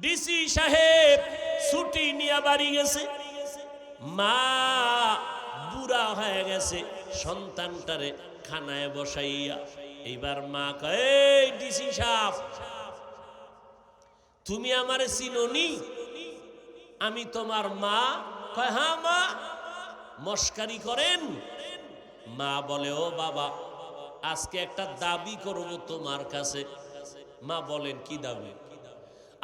DC সাহেব ছুটি নিয়ে বাড়ি গেছে, মা বুড়া হয়ে গেছে, সন্তানটারে খানায় বসাইয়া। এইবার মা কয়, এই ডিসি সাহেব, তুমি আমারে চিনোনি? আমি তোমার মা। কয়, হ্যাঁ মা। মস্কারি করেন? মা বলে, ও বাবা, আজকে একটা দাবি করব তোমার কাছে। মা বলেন, কি দাবি?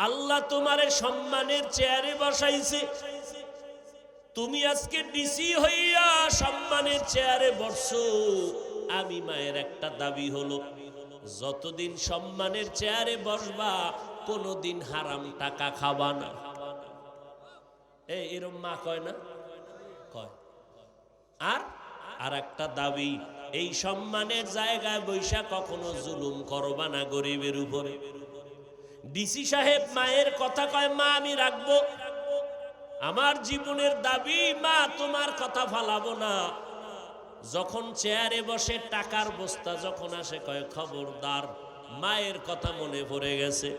আল্লাহ তোমারে সম্মানের চেয়ারে বসাইছে, তুমি আজকে ডিসি হইয়া সম্মানের চেয়ারে বসছো। আমি মায়ের একটা দাবি হলো, যতদিন সম্মানের চেয়ারে বসবা কোনোদিন হারাম টাকা খাবা না। এরম মা কয় না? কয়। আর একটা দাবি, এই সম্মানের জায়গায় বৈশা কখনো জুলুম করবা না গরিবের উপরে। ডিসি সাহেব মায়ের কথা কয়, মা আমি রাখবো, আমার জীবনের দাবি, মা তোমার কথা ফালাবো না। যখন চেয়ারে বসে টাকার বস্তা যখন আসে, কয় খবরদার, মায়ের কথা মনে পড়ে গেছে,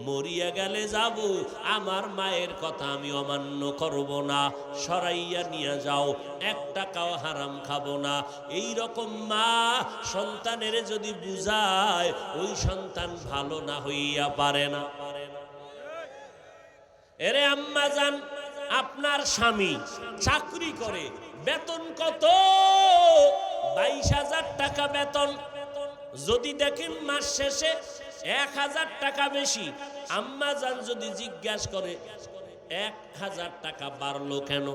মরিয়া গেলে যাব, আমার মায়ের কথা আমি অমান্য করব না, সরাইয়া নিয়ে যাও, এক টাকাও হারাম খাবো না। এই রকম মা সন্তানের যদি বুঝায়, ওই সন্তান ভালো না হইয়া পারে না। এরে আম্মা জান, আপনার স্বামী চাকরি করে, বেতন কত? 22,000 টাকা বেতন। যদি দেখেন মাস শেষে 1,000 টাকা বেশি, আম্মা জান যদি জিজ্ঞাসা করে 1,000 টাকা বাড়লো কেন,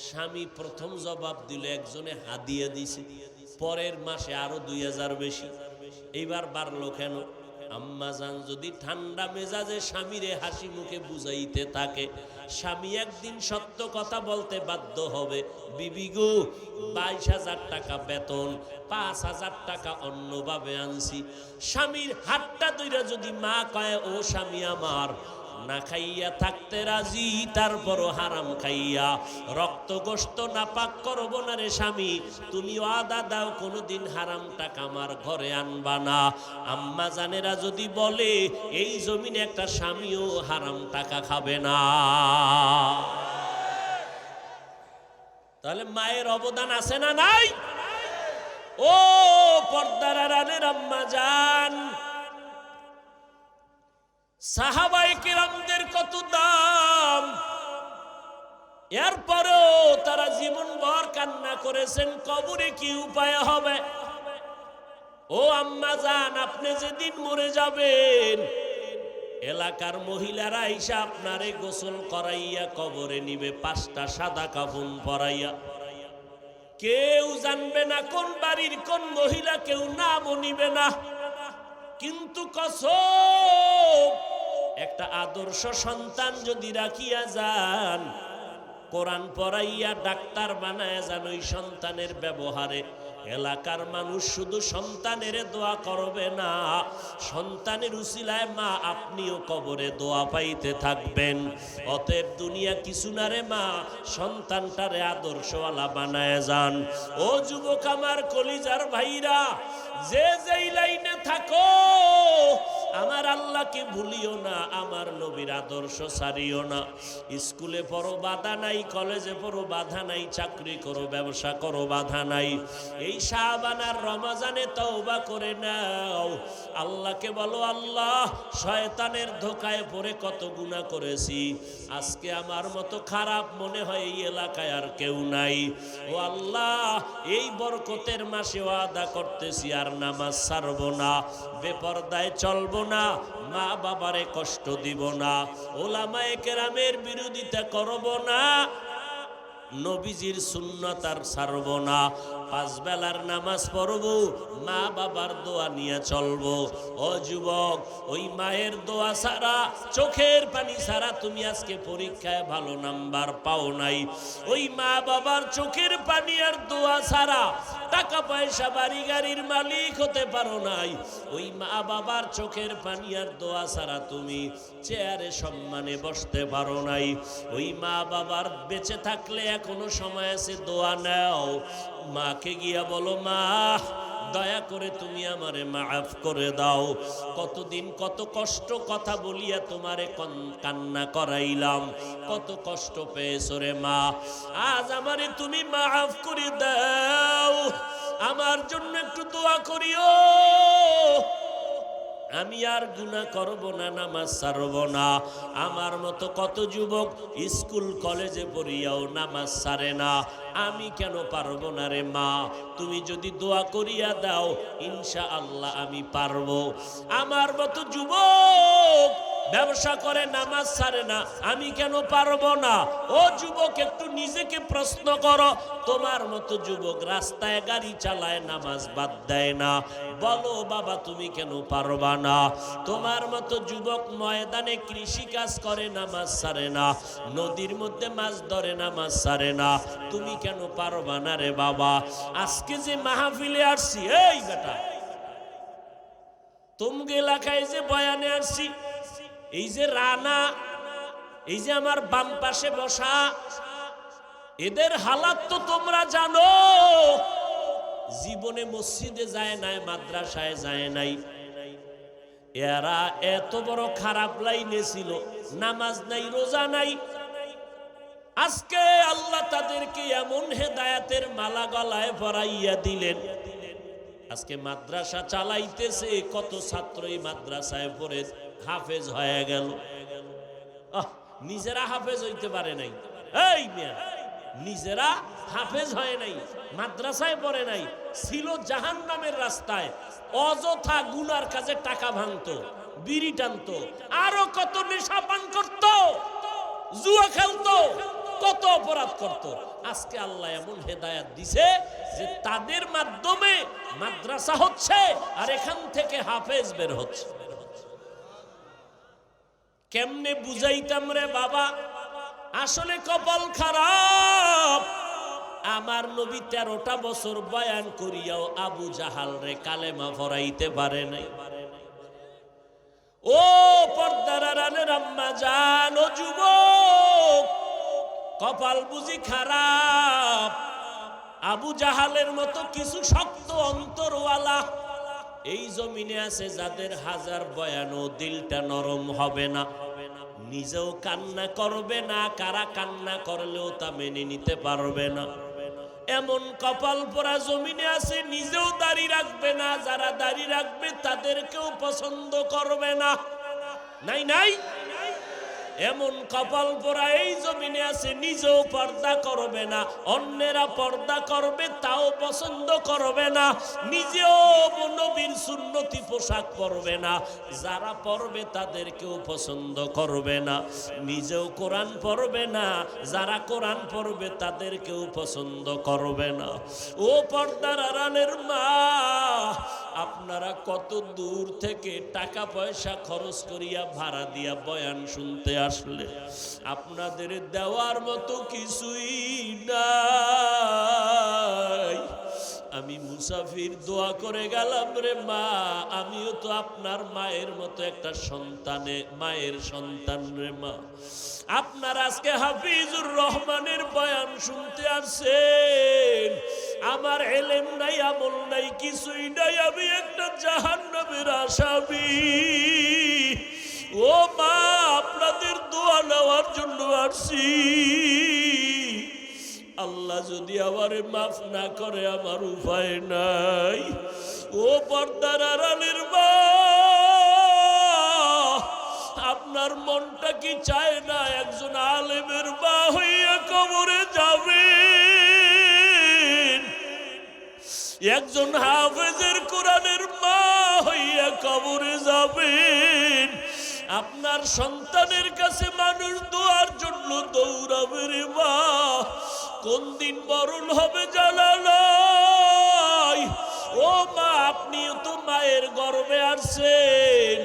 স্বামী প্রথম জবাব দিল, একজনে হাদিয়া দিছে, পরের মাসে আরো 2,000 বেশি, এইবার বাড়লো কেন? আম্মা জান যদি ঠান্ডা মেজাজে স্বামীরে হাসি মুখে বুঝাইতে থাকে, স্বামী একদিন সত্য কথা বলতে বাধ্য হবে, বিবি গো, 22,000 টাকা বেতন, 5,000 টাকা অন্যভাবে আনছি। স্বামীর হাতটা ধইরা যদি মা কয়, ও স্বামী আমার, না খাইয়া থাকতে রাজি, তারপরও হারাম খাইয়া রক্ত গোশত নাপাক করব না রে স্বামী, তুমি ওয়াদা দাও কোনোদিন হারাম টাকা আমার ঘরে আনবা না। আম্মা জানেরা যদি বলে, এই জমিনে একটা স্বামীও হারাম টাকা খাবে না। তাহলে মায়ের অবদান আছে না নাই? ও পর্দার আড়ালের আম্মা জান, সাহাবায়ে কেরামদের কত দাম, এরপরেও তারা জীবনভর কান্না করেছেন, কবরে কি উপায় হবে। ও আম্মা জান, আপনি যেদিন মরে যাবেন, এলাকার মহিলারা আইসা আপনারে গোসল করাইয়া কবরে নিবে, 5টা সাদা কাফন পরাইয়া। কেউ জানবে না কোন বাড়ির কোন মহিলা, কেউ নামও নিবে না। কিন্তু কসম, একটা আদর্শ সন্তান যদি রাখিয়া যান, কোরআন পড়াইয়া ডাক্তার বানায় যান, ওই সন্তানের ব্যবহারে এলাকার মানুষ শুধু সন্তানের দোয়া করবে না, সন্তানের উসিলায় মা আপনিও কবরে দোয়া পাইতে থাকবেন। অতএব দুনিয়া কিছু না রে মা, সন্তানটারে আদর্শওয়ালা বানায় যান। ও যুবক আমার কলিজার ভাইরা, যে যেই লাইনে থাকো, আমার আল্লাহকে ভুলিও না, আমার নবীর আদর্শ ছাড়িও না। স্কুলে পড়ো বাধা নাই, কলেজে পড়ো বাধা নাই, চাকরি করো, ব্যবসা করো, বাধা নাই। এই শাবান আর রমজানে তওবা করে নাও, আল্লাহকে বলো, আল্লাহ শয়তানের ধোকায় পড়ে কত গুনাহ করেছি, আজকে আমার মতো খারাপ মনে হয় এই এলাকায় আর কেউ নাই। ও আল্লাহ, এই বরকতের মাসে ওয়াদা করতেছি আর নামাজ ছাড়বো না, বেপরদায় চলবো না, মা বাবারে কষ্ট দিব না, ওলামায়ে কেরামের বিরোধিতা করব না, নবীজির সুন্নাত আর ছাড়ব না, 5 বেলার নামাজ পড়ব, মা বাবার দোয়া নিয়ে চলব। ও যুবক, ওই মায়ের দোয়া ছাড়া, চোখের পানি ছাড়া তুমি আজকে পরীক্ষায় ভালো নাম্বার পাও নাই। ওই মা বাবার চোখের পানি আর দোয়া ছাড়া টাকা পয়সা বাড়ি গাড়ির মালিক হতে পারো নাই। ওই মা বাবার চোখের পানি আর দোয়া ছাড়া তুমি চেয়ারে সম্মানে বসতে পারো নাই। ওই মা বাবার বেঁচে থাকলে এখনো সময় আছে, দোয়া নাও। মাকে গিয়া বলো, মা দয়া করে তুমি আমারে মাফ করে দাও। কতদিন কত কষ্ট কথা বলিয়া তোমারে কান্না করাইলাম, কত কষ্ট পেয়েছো রে মা, আজ আমারে তুমি মাফ করে দাও। আমার জন্য একটু দোয়া করিও, আমি আর গুনাহ করব না, নামাজ ছাড়ব না। আমার মতো কত যুবক স্কুল কলেজে পড়িয়াও নামাজ ছাড়ে না, আমি কেন পারবো না রে মা? তুমি যদি দোয়া করিয়া দাও ইনশাআল্লাহ আমি পারবো। আমার মতো যুবক ব্যবসা করে নামাজ ছাড়ে না, আমি কেন পারবো না? ও যুবক, একটু নিজেকে প্রশ্ন করো। তোমার মতো যুবক রাস্তায় গাড়ি চালায়, নামাজ বাদ দেয় না, বলো বাবা তুমি কেন পারবা না? তোমার মতো যুবক ময়দানে কৃষি কাজ করে, নামাজ ছাড়ে না, নদীর মধ্যে মাছ ধরে, নামাজ ছাড়ে না, তুমি কেন পারবা না রে বাবা? আজকে যে মাহফিলে আসছি, এই বেটা তোমগে এলাকায় যে বয়ানে আসছি, এই যে রানা, এই যে আমার বাম পাশে বসা, এদের হালাত তো তোমরা জানো। জীবনে মসজিদে যায় নাই, মাদ্রাসায় যায় নাই, এরা এত বড় খারাপ লাইনে ছিল, নামাজ নাই, রোজা নাই। আজকে আল্লাহ তাদেরকে এমন হেদায়েতের মালা গলায় পরাইয়া দিলেন, আজকে মাদ্রাসা চালাইতেছে, কত ছাত্রই মাদ্রাসায় পড়ে হাফেজ হয়ে গেল। নিজেরা হাফেজ হইতে পারে নাই, এই মিয়া নিজেরা হাফেজ হয় নাই, মাদ্রাসায় পড়ে নাই, ছিল জাহান্নামের রাস্তায়, অযথা গুনার কাজে টাকা ভাঙতো, বিড়ি টানতো, আরো কত নেশা পান করতো, জুয়া খেলতো, কত অপরাধ করতো। আজকে আল্লাহ এমন হেদায়েত দিছে যে তাদের মাধ্যমে মাদ্রাসা হচ্ছে আর এখান থেকে হাফেজ বের হচ্ছে। কেমনে বুঝাইতাম রে বাবা? আসলে কপাল খারাপ। আমার নবী 13টা বছর বয়ান করিয়াও আবু জাহাল রে কালেমা পড়াইতে পারে নাই। ও পর্দার আড়ালের আম্মা জান, ও যুবক, কপাল বুঝি খারাপ। আবু জাহালের মতো কিছু শক্ত অন্তরওয়ালা এই জমিনে আছে, যাদের হাজার বয়ানও দিলটা নরম হবে না, নিজেও কান্না করবে না, কারা কান্না করলেও তা মেনে নিতে পারবে না। এমন কপাল পোড়া জমিনে আছে, নিজেও দাড়ি রাখবে না, যারা দাড়ি রাখবে তাদেরকেও পছন্দ করবে না। নাই নাই, এমন কপাল পোড়া এই জমিনে আছে, নিজেও পর্দা করবে না, অন্যেরা পর্দা করবে তাও পছন্দ করবে না, নিজেও নবীর সুন্নতি পোশাক পরবে না, যারা পরবে তাদেরকেও পছন্দ করবে না, নিজেও কোরআন পড়বে না, যারা কোরআন পড়বে তাদেরকেও পছন্দ করবে না। ও পর্দার আড়ালের মা, আপনারা কত দূর থেকে টাকা পয়সা খরচ করিয়া ভাড়া দিয়া বয়ান শুনতে আসলে, আপনাদের দেওয়ার মতো কিছুই নাই। আমি মুসাফির, দোয়া করে গেলাম রে মা, আমিও তো আপনার মায়ের মতো একটা মায়ের সন্তান রে মা। আপনারা আজকে হাফিজুর রহমানের বয়ান শুনতে আসছেন, আমার এলেম নাই, আমল নাই, কিছুই নাই, আমি একটা জাহান্নামের আসামি। ও মা, আপনাদের দোয়া নেওয়ার জন্য আসছি। আল্লাহ যদি আমারে মাফ না করে আমার উপায় নাই। ও পর্দার আড়ালের মা, আপনার মনটা কি চায় না একজন আলেমের মা হইয়া কবরে যাবেন, একজন হাফেজের কোরআনের মা হইয়া কবরে যাবেন? আপনার সন্তানের কাছে মানুষ দোয়ার জন্য দৌড়াবে রে মা, কোন দিন মরণ হবে জানা নাই। ও মা, আপনিও তো মায়ের গর্ভে আসছেন,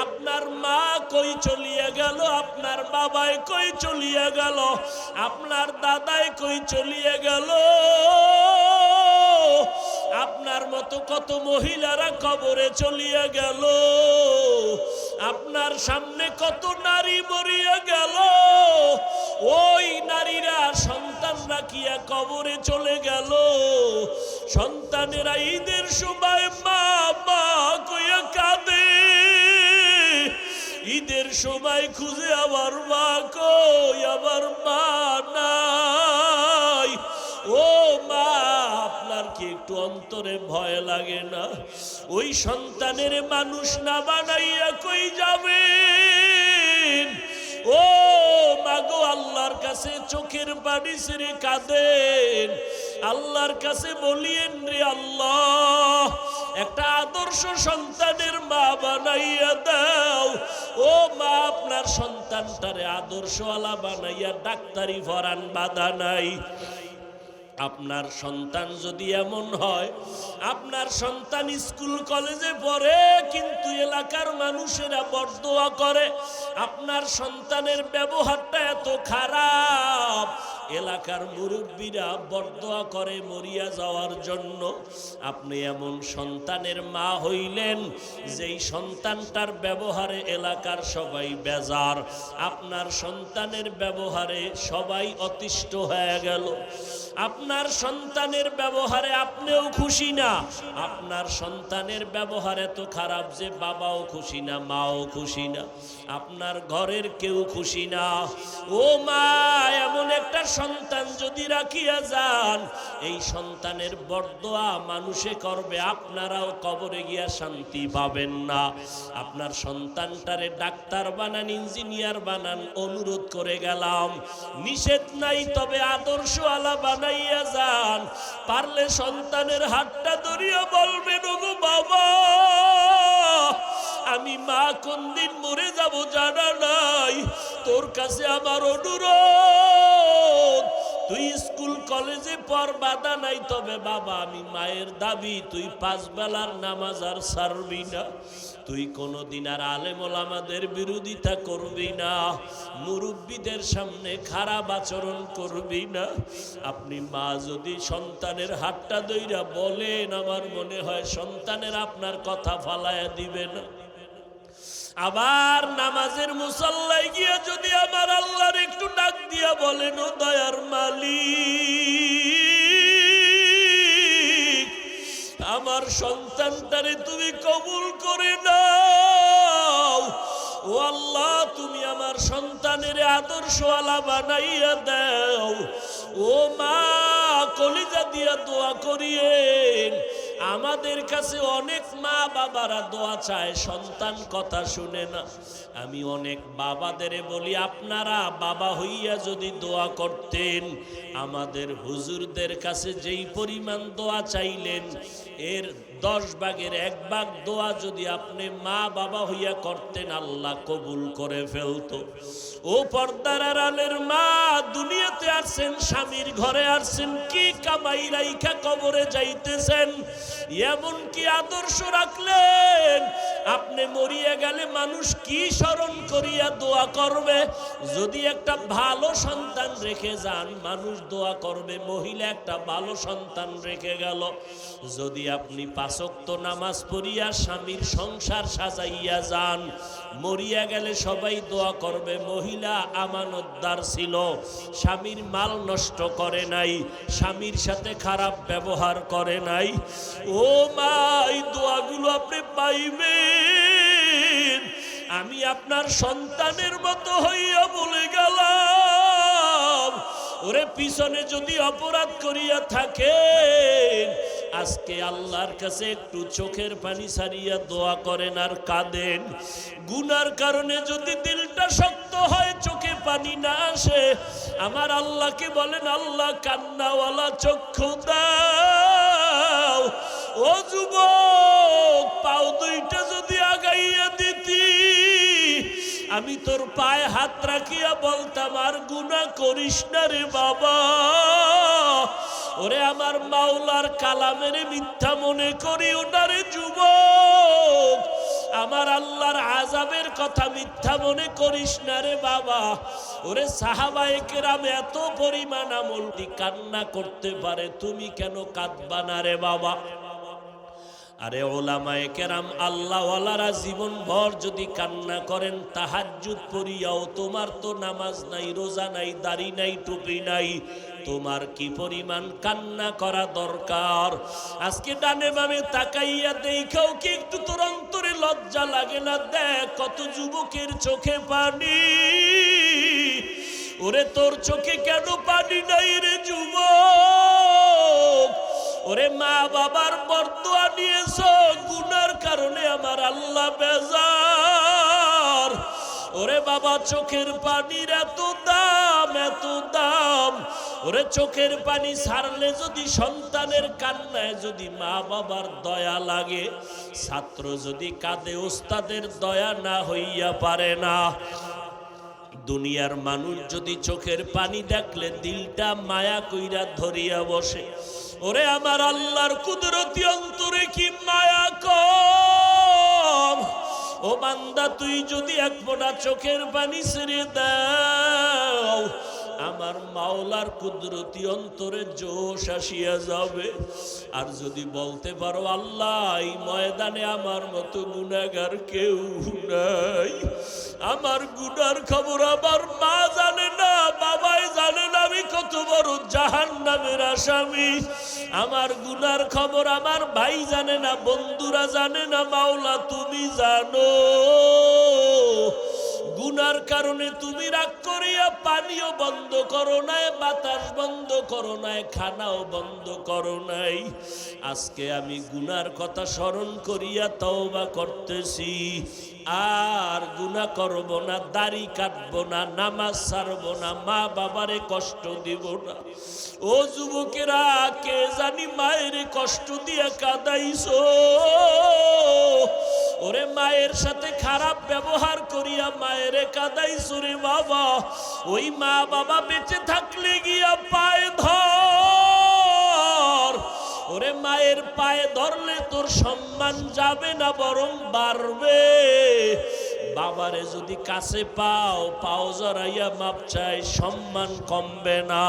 আপনার মা কই চলিয়া গেল, আপনার বাবাই কই চলিয়া গেল, আপনার দাদাই কই চলিয়া গেল, আপনার মতো কত মহিলারা কবরে চলিয়া গেল, আপনার সামনে কত নারী মরিয়া গেল, ওই নারীরা সন্তান রাখিয়া কবরে চলে গেল। সন্তানেরা ঈদের সময় খুঁজে আমার মা কই, আমার মা নাই। ও মা, আপনার কি একটু অন্তরে ভয় লাগে না? ওই সন্তানের মানুষ না বানাইয়া কই যাবেন? ও মাগো, আল্লাহর কাছে চোখের পানি ছেড়ে কাঁদেন, আল্লাহর কাছে বলিয়েন, রে আল্লাহ, একটা আদর্শ সন্তানের মা বানাইয়া দাও। ও মা, আপনার সন্তানটারে আদর্শওয়ালা বানাইয়া ডাক্তারি পড়ান, বাধা নাই। আপনার সন্তান যদি এমন হয়, আপনার সন্তান স্কুল কলেজে পড়ে কিন্তু এলাকার মানুষেরা বরদোয়া করে, আপনার সন্তানের ব্যবহারটা এত খারাপ, এলাকার মুরব্বীরা বরদোয়া করে মরিয়া যাওয়ার জন্য, আপনি এমন সন্তানের মা হইলেন যেই সন্তানটার ব্যবহারে এলাকার সবাই বেজার, আপনার সন্তানের ব্যবহারে সবাই অতিষ্ঠ হয়ে গেল। আপনার সন্তানের ব্যবহারে আপনিও খুশি না, আপনার সন্তানের ব্যবহার এত খারাপ যে বাবাও খুশি না, মাও খুশি না, আপনার ঘরের কেউ খুশি না। ও মা, এমন একটা সন্তান যদি রাখিয়া যান, এই সন্তানের বরদোয়া মানুষে করবে, আপনারাও কবরে গিয়া শান্তি পাবেন না। আপনার সন্তানটারে ডাক্তার বানান, ইঞ্জিনিয়ার বানান, অনুরোধ করে গেলাম, নিষেধ নাই, তবে আদর্শওয়ালা বানাইয়া যান। পারলে সন্তানের হাতটা ধরিয়া বলবেন, ওগো বাবা, আমি মা কোন দিন মরে যাব জানা নাই, তোর কাছে আমার অনুরোধ, তুই স্কুল কলেজে পড়, বাধা নাই, তবে বাবা আমি মায়ের দাবি, তুই 5 বেলার নামাজ আর ছাড়বি না, তুই কোনদিন আর আলেম ওলামাদের বিরোধিতা করবি না, মুরব্বীদের সামনে খারাপ আচরণ করবি না। আপনি মা যদি সন্তানের হাতটা ধইরা বলেন, আমার মনে হয় সন্তানের আপনার কথা ফালায়া দিবে না। আবার নামাজের মুসাল্লায় গিয়ে যদি আমার আল্লাহর একটু ডাক দিয়া বলেন, ও দয়ার মালিক, আমার সন্তানটারে তুমি কবুল করে নাও, ও আল্লাহ, তুমি আমার সন্তানের আদর্শওয়ালা বানাইয়া দাও। ও মা, কলিজা দিয়া দোয়া করিয়েন। আমাদের কাছে অনেক মা বাবারা দোয়া চায়, সন্তান কথা শুনে না। আমি অনেক বাবাদের বলি, আপনারা বাবা হইয়া যদি দোয়া করতেন, আমাদের হুজুরদের কাছে যেই পরিমাণ দোয়া চাইলেন, এর 10 ভাগের 1 ভাগ দোয়া যদি আপনি মা বাবা হইয়া করতেন, আল্লাহ কবুল করে ফেলতো। ও পর্দার আড়ালের মা, দুনিয়াতে আসছেন, স্বামীর ঘরে আসছেন, কি কামাই রাইখা কবরে যাইতেছেন, এমন কি আদর্শ রাখলেন, আপনি মরিয়া গেলে মানুষ কি স্মরণ করিয়া দোয়া করবে? যদি একটা ভালো সন্তান রেখে যান, মানুষ দোয়া করবে, মহিলা একটা ভালো সন্তান রেখে গেল। যদি আপনি 5 ওয়াক্ত নামাজ পড়িয়া স্বামীর সংসার সাজাইয়া যান, মরিয়া গেলে সবাই দোয়া করবে, মহিলা আমানতদার ছিল, স্বামীর মাল নষ্ট করে নাই, স্বামীর সাথে খারাপ ব্যবহার করে নাই। ও মা, এই দোয়াগুলো আপনি পাইবেন। আমি আপনার সন্তানের মতো হইয়া বলে গেলাম, ওরে পিছনে যদি অপরাধ করিয়া থাকেন, আজকে আল্লাহর কাছে একটু চোখের পানি ছাড়িয়া দোয়া করেন আর কাঁদেন। গুনার কারণে যদি দিলটা শক্ত হয়, চোখে পানি না আসে, আমার আল্লাহকে বলেন, আল্লাহ কান্নাওয়ালা চক্ষু দাও। ও যুবক, পাও 2টা যদি আগাইয়া দিতি, আমি তোর পায়ে হাত রাখিয়া বলতাম, আর গুনাহ করিস না রে বাবা। ওরে আমার মাওলার কালামের মিথ্যা মনে করি ওনারে যুবক, আমার আল্লাহর আযাবের কথা মিথ্যা মনে করিস না রে বাবা। ওরে সাহাবায়ে কেরাম এত পরিমাণ আমল কান্না করতে পারে, তুমি কেন কাঁদবা না রে বাবা? আরে ওলামায়ে কেরাম আল্লাহওয়ালারা জীবন ভর যদি কান্না করেন তাহাজ্জুদ পড়িয়াও, তোমার তো নামাজ নাই, রোজা নাই, দাড়ি নাই, টুপি নাই, তোমার কি পরিমাণ কান্না করা দরকার। আজকে ডানে বামে তাকাইয়া দেখাও কি একটু তোর অন্তরে লজ্জা লাগে না? দেখ কত যুবকের চোখে পানি। ওরে তোর চোখে কেন পানি নাই রে যুবক? ওরে মা বাবার বরদোয়া নিয়েছ, গুনার কারণে আমার আল্লাহ বেজার। ওরে বাবা চোখের পানির এত দাম, এত দাম। ওরে চোখের পানি ছাড়লে যদি সন্তানের কান্নায় যদি মা বাবার দয়া লাগে, ছাত্র যদি কাঁদে ওস্তাদের দয়া না হইয়া পারে না। দুনিয়ার মানুষ যদি চোখের পানি দেখলে দিলটা মায়া কইরা ধরিয়া বসে। ওরে আমার আল্লাহর কুদরতি অন্তরে কি মায়া কম? ও বান্দা তুই যদি এক ফোঁটা চোখের পানি ছেড়ে দাও, আমার মাওলার কুদরতি অন্তরে জোশ আসিয়া যাবে। আর যদি বলতে পারো আল্লাহ এই ময়দানে আমার মতো গুনাহগার কেউ নাই, আমার গুনার খবর আমার মা জানে না, বাবাই জানে না আমি কত বড় জাহান্নামের আসামি, আমার গুনার খবর আমার ভাই জানে না, বন্ধুরা জানে না, মাওলা তুমি জানো। গুনার কারণে তুমি রাগ করিয়া পানিও বন্ধ করো নাই, বাতাস বন্ধ করো নাই, খানাও বন্ধ করো নাই। আজকে আমি গুনার কথা স্মরণ করিয়া তওবা করতেছি, আর গুনাহ করব না, দাড়ি কাটব না, নামাজ ছাড়ব না, মা বাবারে কষ্ট দিব না। ও যুবকেরা, কে জানি মায়ের কষ্ট দিয়া কাঁদাইছো। ওরে মায়ের সাথে খারাপ ব্যবহার করিয়া মায়েরে কাঁদাইছো রে বাবা। ওই মা বাবা বেঁচে থাকলে গিয়া পায়ে ধর। ওরে মায়ের পায়ে ধরলে তোর সম্মান যাবে না, বরং বাড়বে। বাবারে যদি কাছে পাও, পাও জড়াইয়া মাপ চাই, সম্মান কমবে না।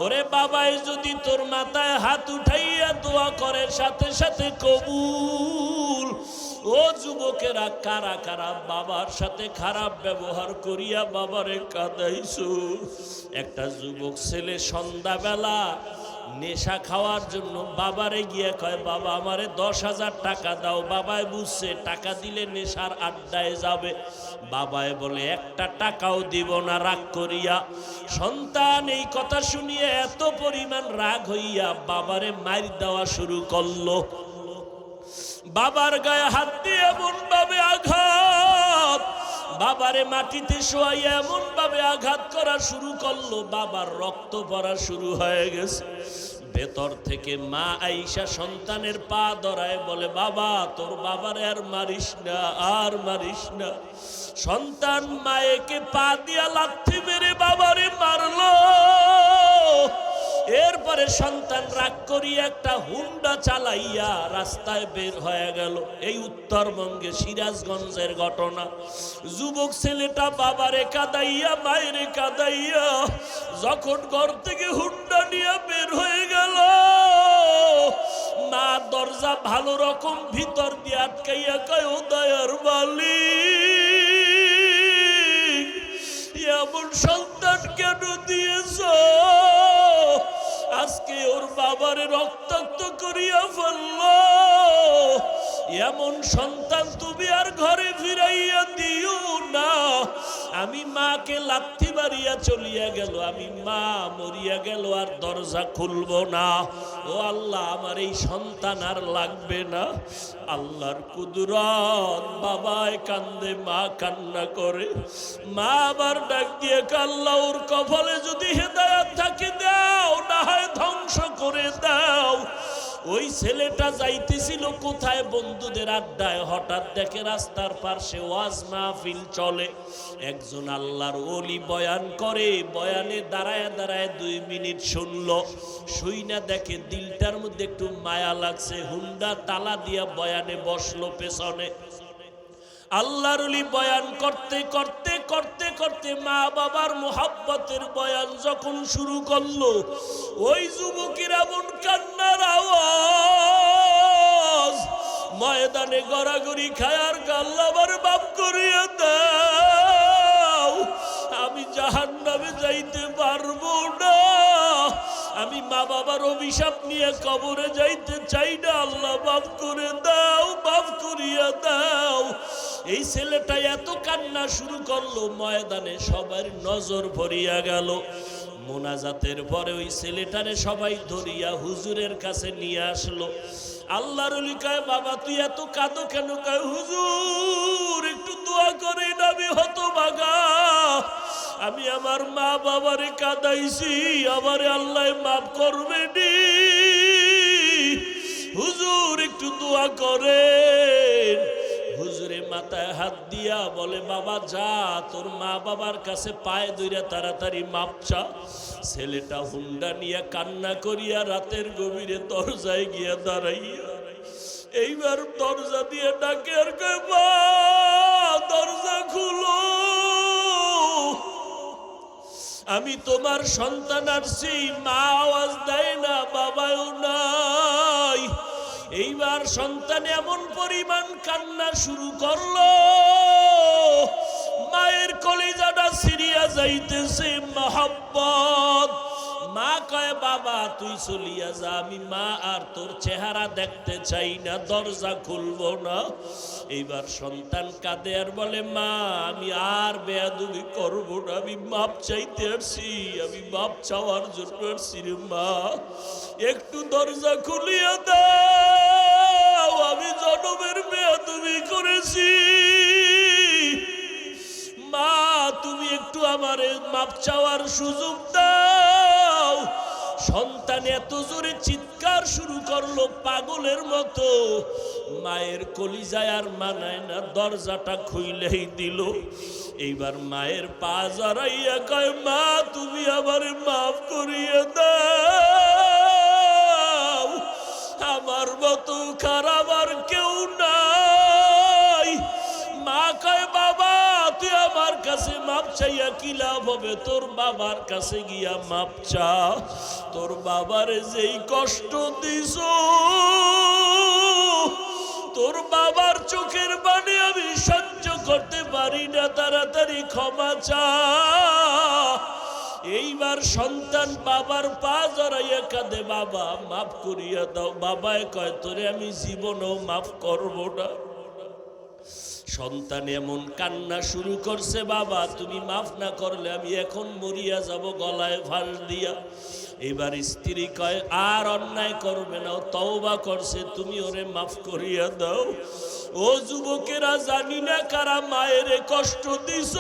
ওরে বাবাই যদি তোর মাথায় হাত উঠাইয়া দোয়া করে, সাথে সাথে কবুল। ও যুবকেরা, কারা কারা বাবার সাথে খারাপ ব্যবহার করিয়া বাবারে কাঁদাইছো? একটা যুবক ছেলে সন্ধ্যাবেলা নেশা খাওয়ার জন্য বাবারে গিয়ে কয়, বাবা আমারে 10,000 টাকা দাও। বাবায় বুঝছে টাকা দিলে নেশার আড্ডায় যাবে। বাবায় বলে একটা টাকাও দিব না, রাগ করিয়া। সন্তান এই কথা শুনিয়ে এত পরিমাণ রাগ হইয়া বাবারে মার দেওয়া শুরু করলো। বাবার গায়ে হাত দিয়ে এমন ভাবে আঘাত, বাবারে মাটিতে শোয়াইয়া এমন ভাবে আঘাত করা শুরু করলো, বাবার রক্ত পড়া শুরু হয়ে গেছে। ভেতর থেকে মা আইসা সন্তানের পা ধরায় বলে, বাবা তোর বাবারে আর মারিস না, আর মারিস না। সন্তান মায়েকে পা দিয়া লাথি মেরে বাবারে মারলো। এরপরে সন্তান রাগ করিয়া একটা হুন্ডা চালাইয়া রাস্তায় বের হয়ে গেল। এই উত্তরবঙ্গে সিরাজগঞ্জের ঘটনা। যুবক ছেলেটা বাবারে কাঁদাইয়া মায়েরে কাঁদাইয়া যখন ঘর থেকে হুন্ডা নিয়ে বের হয়ে গেল, মা দরজা ভালো রকম ভিতর দিয়ে আটকাইয়া কয়, ও দয়ার মালিক, এমন সন্তান কেন দিয়েছ? আজকে ওর বাবারে রক্তাক্ত করিয়া ফেলল। এমন সন্তান তুমি আর ঘরে ফিরাইয়া দিও না। আমি মাকে লাথি মারিয়া চলিয়া গেল, আমি মা মরিয়া গেল, আর দরজা খুলব না। ও আল্লাহ, আমার এই সন্তান আর লাগবে না। আল্লাহর কুদরত, বাবায় কান্দে, মা কান্না করে। মা আবার ডাক দিয়ে, আল্লাহ ওর কপালে যদি হেদায়েত থাকে দাও, না হয় ধ্বংস করে দাও। ওই ছেলেটা যাইতেছিল কোথায়? বন্ধুদের আড্ডায়। হঠাৎ দেখে রাস্তার পাশে ওয়াজ মাহফিল চলে, একজন আল্লাহর ওলি বয়ান করে। বয়ানে দাঁড়ায় দাঁড়ায় 2 মিনিট শুনলো। শুই না দেখে দিলটার মধ্যে একটু মায়া লাগছে, হুন্ডা তালা দিয়া বয়ানে বসলো পেছনে। আল্লাহর ওলি বয়ান করতে করতে করতে করতে মা বাবার মোহাব্বতের বয়ান যখন শুরু করলো, ওই যুবকের এমন কান্নার আওয়াজ, ময়দানে গড়াগড়ি খায় আর আল্লাহ আমার মাফ করিয়া দাও, আমি জাহান্নামে যাইতে পারবো না, আমি মা বাবার অভিশাপ নিয়ে কবরে যাইতে চাই না, আল্লাহ মাফ করে দাও, মাফ করিয়া দাও। এই ছেলেটা এত কান্না শুরু করলো, ময়দানে সবার নজর ভরিয়া গেল। মোনাজাতের পরে ওই ছেলেটারে সবাই ধরিয়া হুজুরের কাছে নিয়ে আসলো। আল্লাহর ওলি কয়, বাবা তুই এত কাঁদো কেন? কয়, হুজুর একটু দোয়া করেন, আমি হতভাগা, আমি আমার মা বাবারে কাঁদাইছি, আমারে আল্লাহ মাফ করবে নি, হুজুর একটু দোয়া করেন। হুজুরে মাথায় হাত দিয়া বলে, বাবা যা, তোর মা বাবার কাছে পায়ে ধইরা তাড়াতাড়ি মাপ চা। ছেলেটা হুন্ডা নিয়ে কান্না করিয়া রাতের গভীরে দরজায় গিয়া দাঁড়াইয়া এইবার দরজা দিয়ে ডাকে আর কয়, মা দরজা খুলো, আমি তোমার সন্তান আসছি। মা আওয়াজ দেয় না, বাবাও নাই। এইবার সন্তান এমন পরিমাণ কান্না শুরু করলো, মায়ের কলিজাটা ছিঁড়িয়া যাইতেছে মহব্বত। মা কয়, বাবা তুই চলিয়া যা, আমি মা আর তোর চেহারা দেখতে চাই না, দরজা খুলবো না। এইবার সন্তান কাঁদে আর বলে, মা আমি আর বেয়াদবি করবো না, আমি মাপ চাইতে আসছি, আমি মাপ চাওয়ার জন্য আসছি রে মা, একটু দরজা খুলিয়া দাও, আমি জনমের বেয়াদবি করেছি, মা তুমি একটু আমারে মাপ চাওয়ার সুযোগ দাও। সন্তান এত জোরে চিৎকার শুরু করলো পাগলের মতো, মায়ের কলিজায় আর মানায় না, দরজাটা খুইলেই দিল। এইবার মায়ের পা জড়াইয়া কয়, মা তুমি আমারে মাফ করিয়া দাও, আমার মতো খারাপ আর কেউ নাই। মা কয়, বাবা তুই আমার কাছে মাপ চাইয়া কি লাভ হবে, তোর বাবার কাছে গিয়া মাপ চা, তোর বাবারে যেই কষ্ট দিস, তোর বাবার চোখের পানি আমি সহ্য করতে পারি না, তাড়াতাড়ি ক্ষমা চা। এইবার সন্তান বাবার পা জড়াইয়া কাঁদে, বাবা মাফ করিয়া দাও। বাবায় কয়, তোরে আমি জীবনেও মাফ করব না। সন্তান এমন কান্না শুরু করছে, বাবা তুমি মাফ না করলে আমি এখন মরিয়া যাব গলায় ফাঁস দিয়া। এবার স্ত্রী কয়, আর অন্যায় করবে না, তওবা করছে, তুমি ওরে মাফ করিয়া দাও। ও যুবকেরা, জানি না কারা মায়ের কষ্ট দিছ,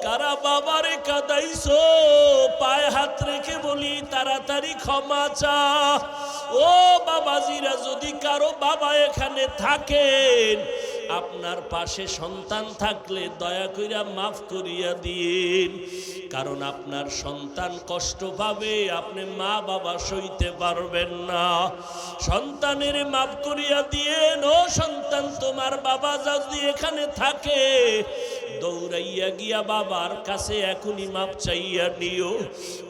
কারা বাবারে কাঁদাইছো, পায়ে হাত রেখে বলি তাড়াতাড়ি ক্ষমা চা। ও বাবাজিরা, যদি কারো বাবা এখানে থাকেন, আপনার পাশে সন্তান থাকলে দয়া কইরা মাফ করিয়া দিন, কারণ আপনার সন্তান কষ্ট পাবে, আপনি মা বাবা সইতে পারবেন না। সন্তানের মাফ করিয়া দিয়েন। ও সন্তান, তোমার বাবা যদি এখানে থাকে, দৌড়াইয়া গিয়া বাবার কাছে এখনই মাপ চাইয়া নিও,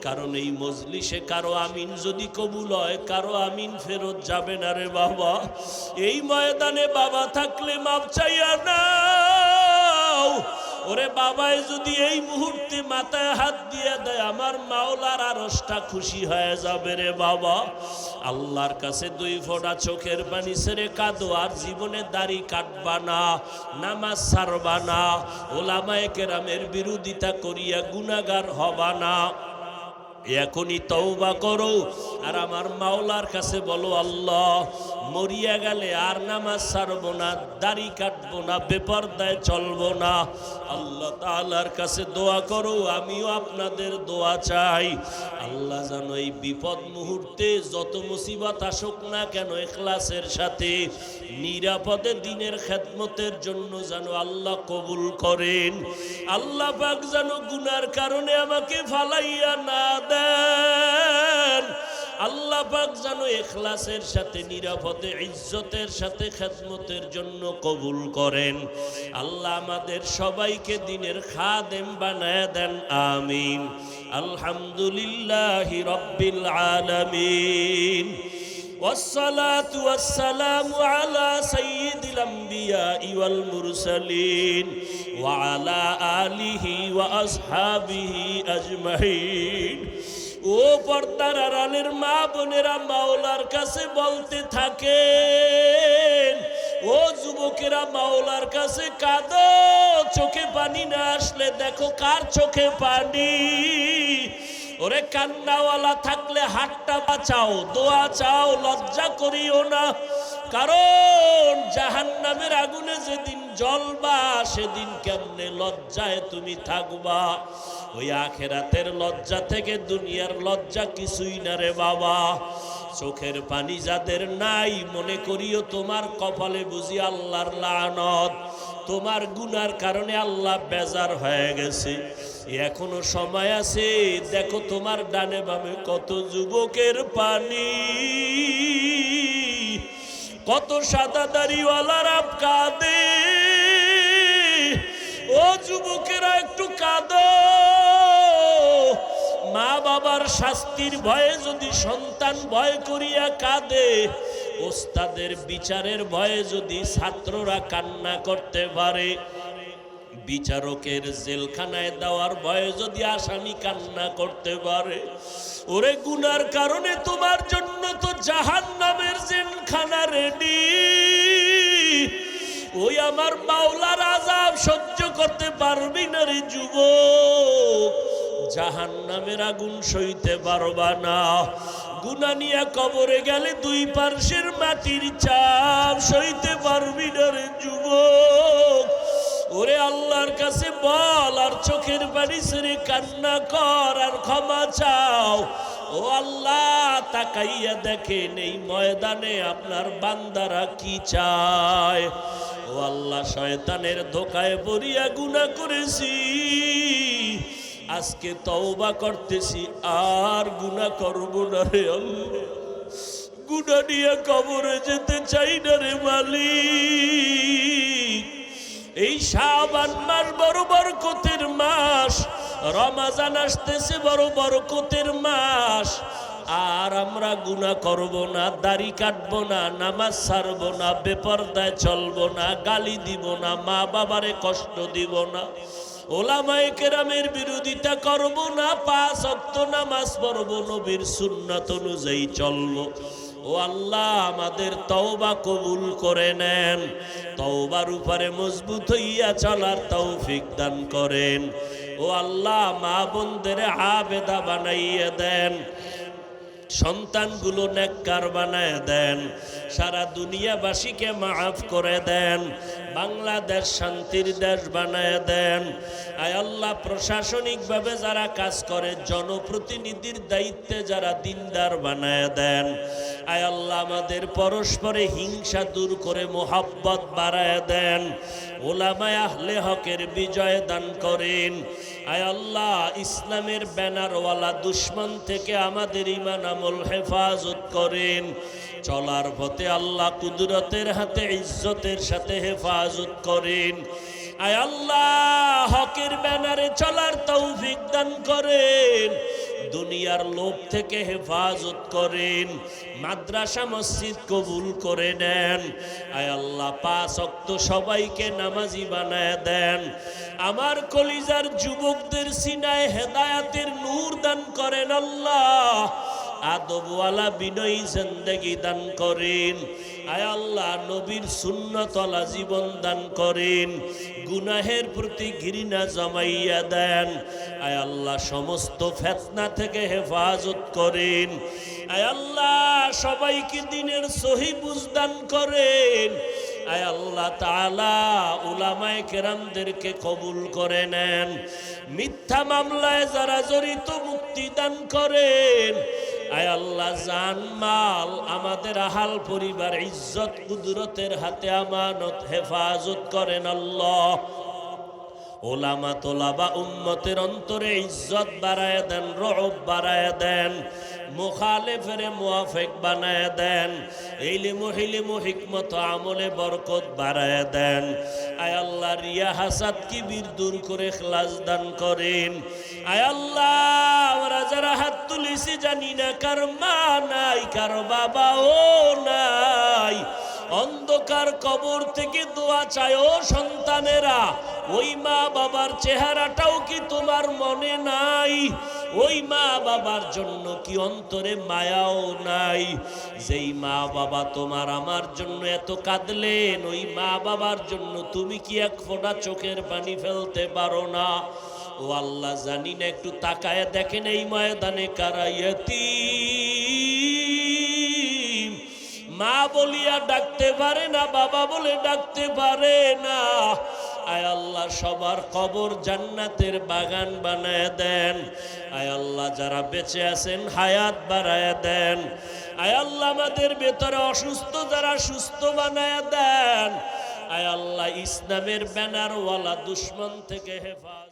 কারণ এই মজলিসে কারো আমিন যদি কবুল হয়, কারো আমিন ফেরত যাবে না রে বাবা। এই ময়দানে বাবা থাকলে মাপ চাইয়া নাও। ওরে বাবাই যদি এই মুহূর্তে মাথায় হাত দিয়ে দেয়, আমার মাওলার আরশটা খুশি হয়ে যাবে রে বাবা। আল্লাহর কাছে দুই ফোঁটা চোখের পানি ছেড়ে কাঁদো, আর জীবনে দাড়ি কাটবা না, নামাজ ছাড়বা না, ওলামায়ে কেরামের বিরোধিতা করিয়া গুনাহগার হবা না। এখনই তওবা করো আর আমার মাওলার কাছে বলো, আল্লাহ মরিয়া গেলে আর নামাজ ছাড়বো না, দাড়ি কাটবো না, বেপরদায় চলবো না। আল্লাহ তাআলার কাছে দোয়া করো, আমিও আপনাদের দোয়া চাই। আল্লাহ যেন এই বিপদ মুহূর্তে যত মুসিবত আসুক না কেন, ইখলাসের সাথে নিরাপদে দিনের খেদমতের জন্য যেন আল্লাহ কবুল করেন। আল্লাহ পাক যেন গুনার কারণে আমাকে ফালাইয়া না দেন। আল্লাহ পাক যেন ইখলাসের সাথে নিরাপদে ইজ্জতের সাথে খেদমতের জন্য কবুল করেন। আল্লাহ আমাদের সবাইকে দিনের খাদেম বানায় দেন, আমিন। আলহামদুলিল্লাহি রাব্বিল আলামিন। والصلاة والسلام على سيد الأنبياء والمرسلين وعلى آله وأصحابه أجمعين ও পর্দার আড়ালের মা বোনেরা মাওলার কাছে বলতে থাকেন, ও যুবকেরা মাওলার কাছে কাঁদো, চোখে পানি না আসলে দেখো কার চোখে পানি। ওরে কান্নাওয়ালা থাকলে হাতটা বাঁচাও, দোয়া চাও, লজ্জা করিও না, কারণ জাহান্নামের আগুনে যেদিন জ্বলবা সেদিন কেমনে লজ্জায় তুমি থাকবা। ওই আখেরাতের লজ্জা থেকে দুনিয়ার লজ্জা কিছুই না রে বাবা। চোখের পানি যাদের নাই, মনে করিও তোমার কপালে বুঝি আল্লাহর লানত, তোমার গুনার কারণে আল্লাহ বেজার হয়ে গেছে। এখনো সময় আছে, দেখো তোমার ডানে বামে কত যুবকের পানি, কত সাদা দাড়িওয়ালারা কাঁদে। ও যুবকেরা একটু কাঁদো। মা বাবার শাস্তির ভয়ে যদি সন্তান ভয় করিয়া কাঁদে, ওস্তাদের বিচারের ভয়ে যদি ছাত্ররা কান্না করতে পারে, বিচারকের জেলখানায় দেওয়ার ভয়ে যদি আসামি কান্না করতে পারে, ওরে গুনার কারণে তোমার জন্য তো জাহান্নামের জেলখানা রেডি। ওই আমার মাওলার আযাব সহ্য করতে পারবি না রে যুবক, জাহান্নামের আগুন সইতে পারবা না। গুনাহ নিয়ে কবরে গেলে দুই পার্শ্বের মাটির চাপ সইতে পারবি না রে যুবক। ওরে আল্লাহর কাছে বল, আর চোখের পানি ছেড়ে কান্না কর, আর ক্ষমা চাও। ও আল্লাহ, তাকাইয়া দেখেন এই ময়দানে আপনার বান্দারা কি চায়। ও আল্লাহ, শয়তানের ধোকায় পড়িয়া গুনাহ করেছি, আজকে তওবা করতেছি, আর গুনাহ করব না রে আল্লাহ। গুনাহ নিয়ে কবরে যেতে চাই না রে মালিক। এই শাবান মাস বড় বরকতের মাস, রমজান আসতেছে বড় বরকতের মাস, আর আমরা গুনাহ করব না, দাড়ি কাটবো না, নামাজ ছাড়বো না, বেপরদায় চলবো না, গালি দিব না, মা বাবারে কষ্ট দিব না, ওলামায়ে কেরামের বিরোধিতা করব না, 5 ওয়াক্ত নামাজ পড়বো, নবীর সুন্নাত অনুযায়ী চলবো। ও আল্লাহ, আমাদের তওবা কবুল করে নেন, তওবার উপরে মজবুত হইয়া চলার তৌফিক দান করেন। ও আল্লাহ, মা বোনদের আবেদা বানাইয়া দেন, সন্তানগুলো নেককার বানায় দেন, সারা দুনিয়াবাসীকে মাফ করে দেন, বাংলাদেশ শান্তির দেশ বানায় দেন। আয় আল্লাহ, প্রশাসনিকভাবে যারা কাজ করে, জনপ্রতিনিধির দায়িত্বে যারা দিনদার বানায় দেন। আয় আল্লাহ, আমাদের পরস্পরে হিংসা দূর করে মোহাব্বত বাড়ায় দেন, ওলামায়ে আহলে হকের বিজয় দান করেন। আয় আল্লাহ, ইসলামের ব্যানারওয়ালা দুশ্মন থেকে আমাদের ঈমান আমল হেফাজত করেন। চলার পথে আল্লাহ কুদরতের হাতে ইজ্জতের সাথে হেফাজত করেন। আয় আল্লাহ, হকের ব্যানারে চলার তৌফিক দান করেন, দুনিয়ার লোভ থেকে হেফাজত করেন, মাদ্রাসা মসজিদ কবুল করে নেন। আয় আল্লাহ, 5 ওয়াক্ত সবাইকে নামাজি বানায় দেন। আমার কলিজার যুবকদের সিনায় হেদায়াতের নূর দান করেন আল্লাহ, আদবওয়ালা বিনয়ী জিন্দেগি দান করেন। আয় আল্লাহ, নবীর সুন্নতওয়ালা জীবন দান করেন, গুনাহের প্রতি ঘৃণা জমাইয়া দেন। আয় আল্লাহ, সমস্ত ফিতনা থেকে হেফাজত করেন। আয় আল্লাহ, সবাইকে দিনের সহি বুঝ দান করেন। আয় আল্লাহ তাআলা, উলামায়ে কেরামদেরকে কবুল করে নেন, মিথ্যা মামলায় যারা জড়িত মুক্তি দান করেন। আয় আল্লাহ, জান মাল আমাদের আহাল পরিবার ইজ্জত কুদরতের হাতে আমানত হেফাজত করেন আল্লাহ। ওলামা তোলাবা উম্মতের অন্তরে ইজ্জত বাড়ায় দেন, রব বাড়ায় দেন, মুখালেফের মুয়াফিক বানায় দেন, ইলমু হিলমু হিকমত আমলে বরকত বাড়ায় দেন। আয় আল্লাহ রিয়া হাসাদ কিবির দূর করে ইখলাস দান করেন। আয় আল্লাহ আমরা যারা হাত তুলেছি জানি না কার মা নাই, কার বাবাও নাই, অন্ধকার কবর থেকে দোয়া চায় ও সন্তানেরা, ওই মা বাবার চেহারাটাও কি তোমার মনে নাই? ওই মা বাবার জন্য কি অন্তরে মায়াও নাই? যেই মা বাবা তোমার আমার জন্য এত কাঁদলেন, ওই মা বাবার জন্য তুমি কি এক ফোঁটা চোখের পানি ফেলতে পারো না? ও আল্লাহ জানি না, একটু তাকায় দেখেন এই ময়দানে কারা ইয়তীম, মা বলিয়া ডাকতে পারে না, বাবা বলে ডাকতে পারে না। আয় আল্লাহ সবার কবর জান্নাতের বাগান বানায় দেন। আয় আল্লাহ যারা বেঁচে আছেন হায়াত বাড়ায় দেন। আয় আল্লাহ আমাদের ভেতরে অসুস্থ যারা সুস্থ বানায় দেন। আয় আল্লাহ ইসলামের ব্যানারওয়ালা দুশ্মন থেকে হেফাজত